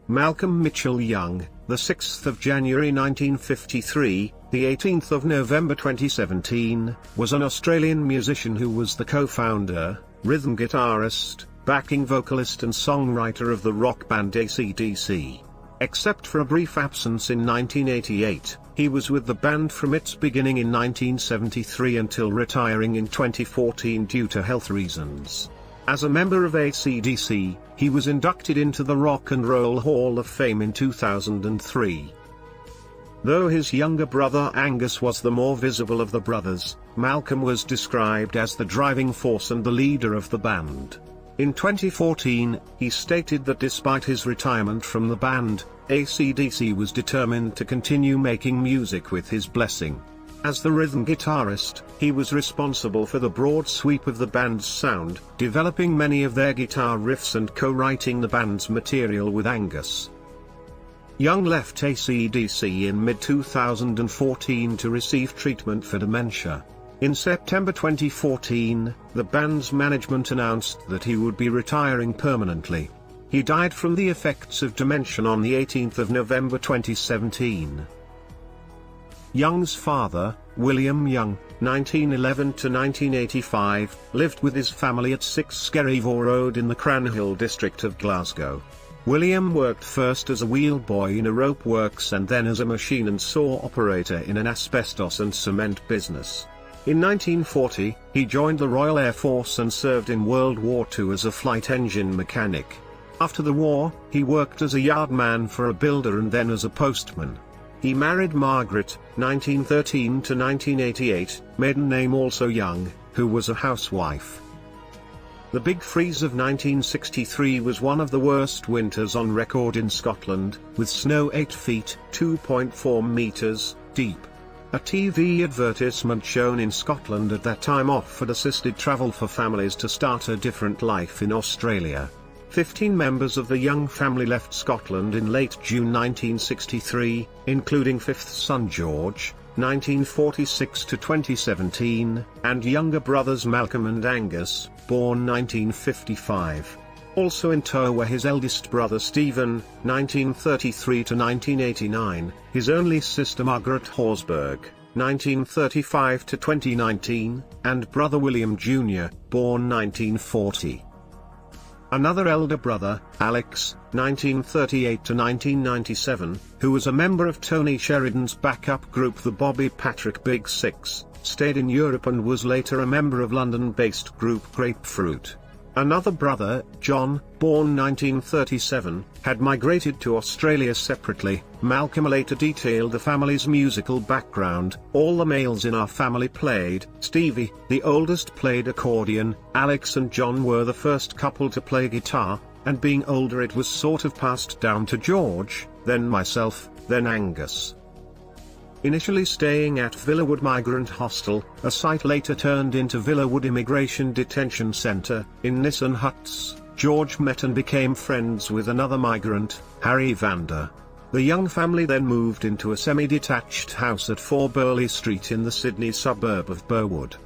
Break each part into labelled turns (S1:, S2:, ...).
S1: Malcolm Mitchell Young, the 6th of January 1953, the 18th of November 2017, was an Australian musician who was the co-founder, rhythm guitarist, backing vocalist and songwriter of the rock band AC/DC. Except for a brief absence in 1988, he was with the band from its beginning in 1973 until retiring in 2014 due to health reasons. As a member of AC/DC, he was inducted into the Rock and Roll Hall of Fame in 2003. Though his younger brother Angus was the more visible of the brothers, Malcolm was described as the driving force and the leader of the band. In 2014, he stated that despite his retirement from the band, AC/DC was determined to continue making music with his blessing. As the rhythm guitarist, he was responsible for the broad sweep of the band's sound, developing many of their guitar riffs and co-writing the band's material with Angus. Young left AC/DC in mid-2014 to receive treatment for dementia. In September 2014, the band's management announced that he would be retiring permanently. He died from the effects of dementia on the 18th of November 2017. Young's father, William Young, 1911 to 1985, lived with his family at 6 Skerryvore Road in the Cranhill district of Glasgow. William worked first as a wheelboy in a rope works and then as a machine and saw operator in an asbestos and cement business. In 1940, he joined the Royal Air Force and served in World War II as a flight engine mechanic. After the war, he worked as a yardman for a builder and then as a postman. He married Margaret, 1913 to 1988, maiden name also Young, who was a housewife. The Big Freeze of 1963 was one of the worst winters on record in Scotland, with snow 8 feet (2.4 meters) deep. A TV advertisement shown in Scotland at that time offered assisted travel for families to start a different life in Australia. 15 members of the Young family left Scotland in late June 1963, including fifth son George, 1946 to 2017, and younger brothers Malcolm and Angus, born 1955. Also in tow were his eldest brother Stephen, 1933 to 1989, his only sister Margaret Horsburgh, 1935 to 2019, and brother William Jr., born 1940. Another elder brother, Alex, 1938 to 1997, who was a member of Tony Sheridan's backup group the Bobby Patrick Big Six, stayed in Europe and was later a member of London-based group Grapefruit. Another brother, John, born 1937, had migrated to Australia separately. Malcolm later detailed the family's musical background. All the males in our family played. Stevie, the oldest, played accordion. Alex and John were the first couple to play guitar, and being older it was sort of passed down to George, then myself, then Angus. Initially staying at Villawood Migrant Hostel, a site later turned into Villawood Immigration Detention Centre, in Nissen Huts, George met and became friends with another migrant, Harry Vander. The Young family then moved into a semi-detached house at 4 Burleigh Street in the Sydney suburb of Burwood.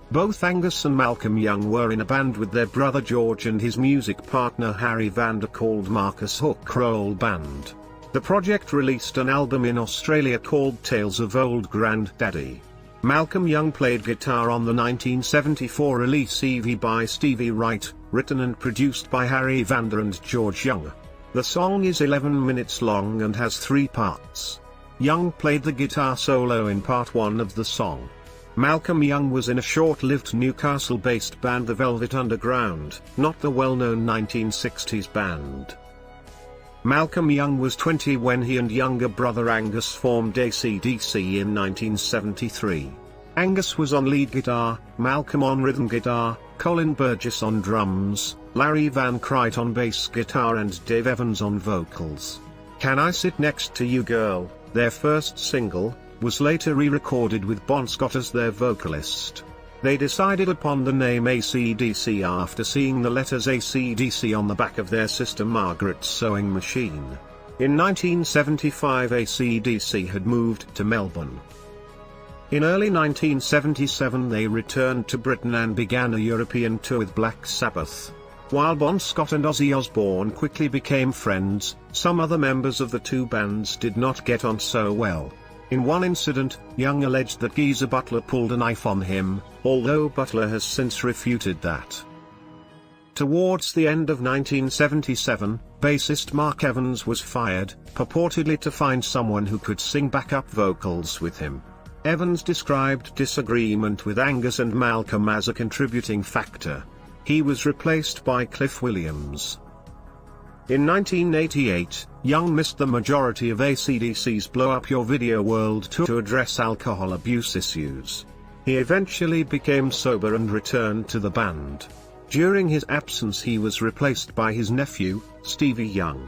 S1: Both Angus and Malcolm Young were in a band with their brother George and his music partner Harry Vander called Marcus Hook Roll Band. The project released an album in Australia called Tales of Old Grandaddy. Malcolm Young played guitar on the 1974 release Evie by Stevie Wright, written and produced by Harry Vander and George Young. The song is 11 minutes long and has 3 parts. Young played the guitar solo in part 1 of the song. Malcolm Young was in a short-lived Newcastle-based band The Velvet Underground, not the well-known 1960s band. Malcolm Young was 20 when he and younger brother Angus formed AC/DC in 1973. Angus was on lead guitar, Malcolm on rhythm guitar, Colin Burgess on drums, Larry Van Cryt on bass guitar and Dave Evans on vocals. Can I Sit Next to You Girl, their first single, was later re-recorded with Bon Scott as their vocalist. They decided upon the name AC/DC after seeing the letters AC/DC on the back of their sister Margaret's sewing machine. In 1975 AC/DC had moved to Melbourne. In early 1977 they returned to Britain and began a European tour with Black Sabbath. While Bon Scott and Ozzy Osbourne quickly became friends, some other members of the two bands did not get on so well. In one incident, Young alleged that Geezer Butler pulled a knife on him, although Butler has since refuted that. Towards the end of 1977, bassist Mark Evans was fired, purportedly to find someone who could sing backup vocals with him. Evans described disagreement with Angus and Malcolm as a contributing factor. He was replaced by Cliff Williams. In 1988, Young missed the majority of AC/DC's Blow Up Your Video World Tour to address alcohol abuse issues. He eventually became sober and returned to the band. During his absence he was replaced by his nephew, Stevie Young.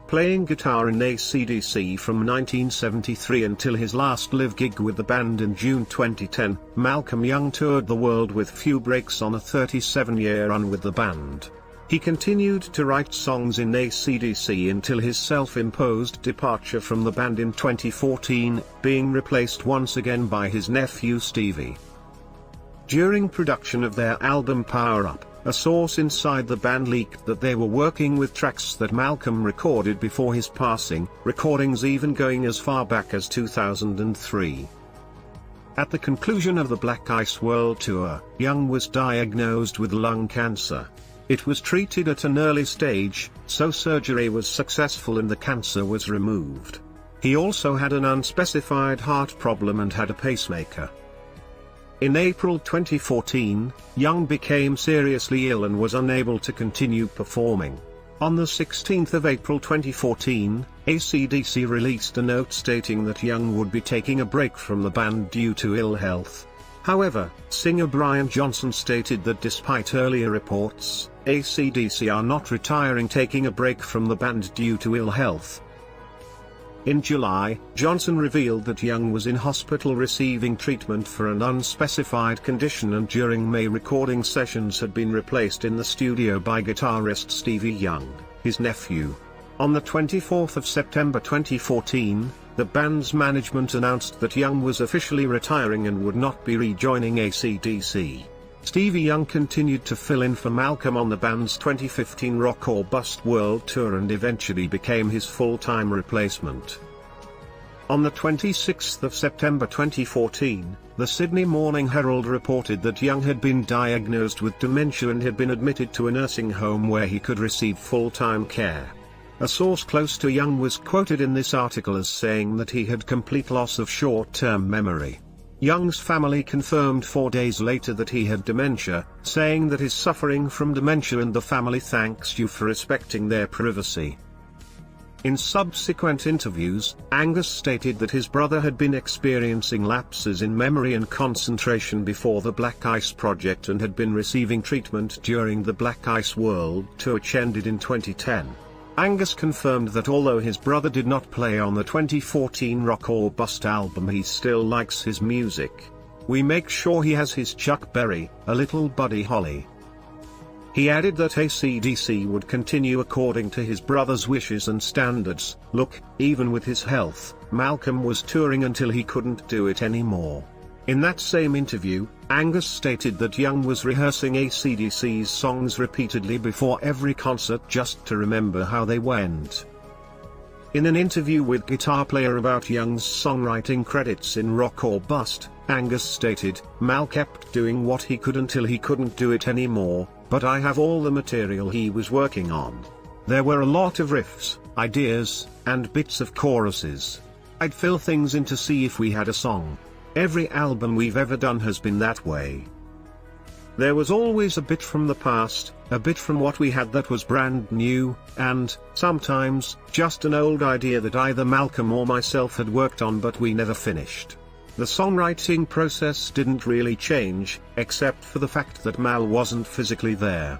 S1: Playing guitar in AC/DC from 1973 until his last live gig with the band in June 2010, Malcolm Young toured the world with few breaks on a 37-year run with the band. He continued to write songs in AC/DC until his self-imposed departure from the band in 2014, being replaced once again by his nephew Stevie. During production of their album Power Up, a source inside the band leaked that they were working with tracks that Malcolm recorded before his passing, recordings even going as far back as 2003. At the conclusion of the Black Ice World Tour, Young was diagnosed with lung cancer. It was treated at an early stage, so surgery was successful and the cancer was removed. He also had an unspecified heart problem and had a pacemaker. In April 2014, Young became seriously ill and was unable to continue performing. On the 16th of April 2014, AC/DC released a note stating that Young would be taking a break from the band due to ill health. However, singer Brian Johnson stated that despite earlier reports, AC/DC are not retiring, taking a break from the band due to ill health. In July, Johnson revealed that Young was in hospital receiving treatment for an unspecified condition and during May recording sessions had been replaced in the studio by guitarist Stevie Young, his nephew. On the 24th of September 2014, the band's management announced that Young was officially retiring and would not be rejoining AC/DC. Stevie Young continued to fill in for Malcolm on the band's 2015 Rock or Bust World Tour and eventually became his full-time replacement. On the 26th of September 2014, the Sydney Morning Herald reported that Young had been diagnosed with dementia and had been admitted to a nursing home where he could receive full-time care. A source close to Young was quoted in this article as saying that he had complete loss of short-term memory. Young's family confirmed 4 days later that he had dementia, saying that he's suffering from dementia and the family thanks you for respecting their privacy. In subsequent interviews, Angus stated that his brother had been experiencing lapses in memory and concentration before the Black Ice project and had been receiving treatment during the Black Ice World Tour which ended in 2010. Angus confirmed that although his brother did not play on the 2014 Rock or Bust album, he still likes his music. We make sure he has his Chuck Berry, a little Buddy Holly. He added that AC/DC would continue according to his brother's wishes and standards. Look, even with his health, Malcolm was touring until he couldn't do it anymore. In that same interview, Angus stated that Young was rehearsing AC/DC's songs repeatedly before every concert just to remember how they went. In an interview with Guitar Player about Young's songwriting credits in Rock or Bust, Angus stated, "Mal kept doing what he could until he couldn't do it anymore, but I have all the material he was working on. There were a lot of riffs, ideas, and bits of choruses. I'd fill things in to see if we had a song. Every album we've ever done has been that way. There was always a bit from the past, a bit from what we had that was brand new, and, sometimes, just an old idea that either Malcolm or myself had worked on but we never finished. The songwriting process didn't really change, except for the fact that Mal wasn't physically there.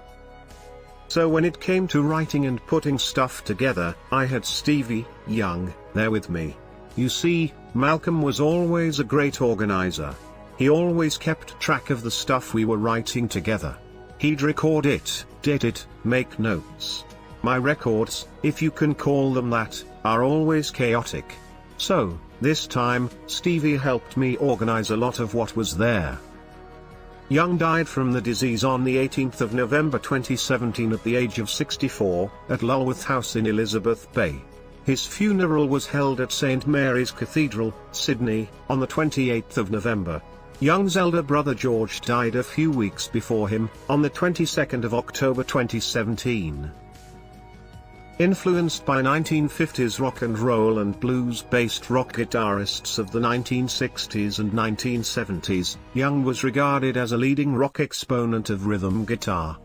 S1: So when it came to writing and putting stuff together, I had Stevie Young there with me. You see, Malcolm was always a great organizer. He always kept track of the stuff we were writing together. He'd record it, date it, make notes. My records, if you can call them that, are always chaotic. So, This time, Stevie helped me organize a lot of what was there. Young died from the disease on the 18th of November 2017 at the age of 64, at Lulworth House in Elizabeth Bay. His funeral was held at St Mary's Cathedral, Sydney, on the 28th of November. Young's elder brother George died a few weeks before him, on the 22nd of October 2017. Influenced by 1950s rock and roll and blues-based rock guitarists of the 1960s and 1970s, Young was regarded as a leading rock exponent of rhythm guitar.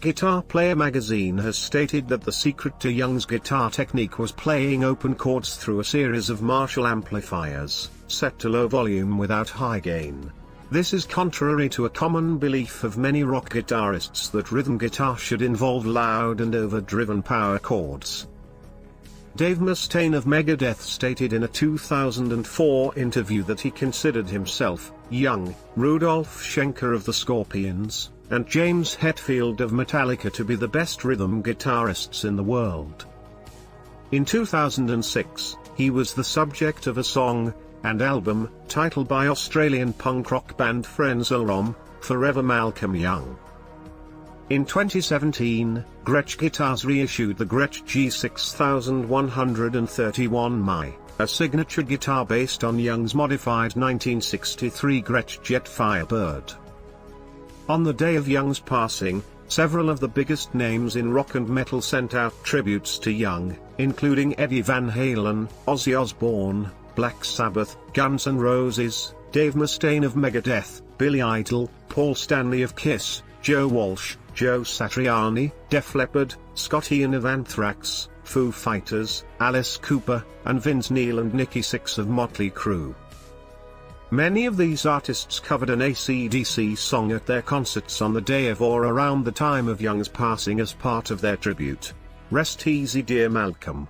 S1: Guitar Player magazine has stated that the secret to Young's guitar technique was playing open chords through a series of Marshall amplifiers, set to low volume without high gain. This is contrary to a common belief of many rock guitarists that rhythm guitar should involve loud and overdriven power chords. Dave Mustaine of Megadeth stated in a 2004 interview that he considered himself, Young, Rudolf Schenker of the Scorpions, and James Hetfield of Metallica to be the best rhythm guitarists in the world. In 2006, he was the subject of a song and album titled by Australian punk rock band Frenzal Rhomb, Forever Malcolm Young. In 2017, Gretsch Guitars reissued the Gretsch G6131 Mi, a signature guitar based on Young's modified 1963 Gretsch Jet Firebird. On the day of Young's passing, several of the biggest names in rock and metal sent out tributes to Young, including Eddie Van Halen, Ozzy Osbourne, Black Sabbath, Guns N' Roses, Dave Mustaine of Megadeth, Billy Idol, Paul Stanley of Kiss, Joe Walsh, Joe Satriani, Def Leppard, Scott Ian of Anthrax, Foo Fighters, Alice Cooper, and Vince Neil and Nikki Sixx of Motley Crue. Many of these artists covered an AC/DC song at their concerts on the day of or around the time of Young's passing as part of their tribute. Rest easy dear Malcolm.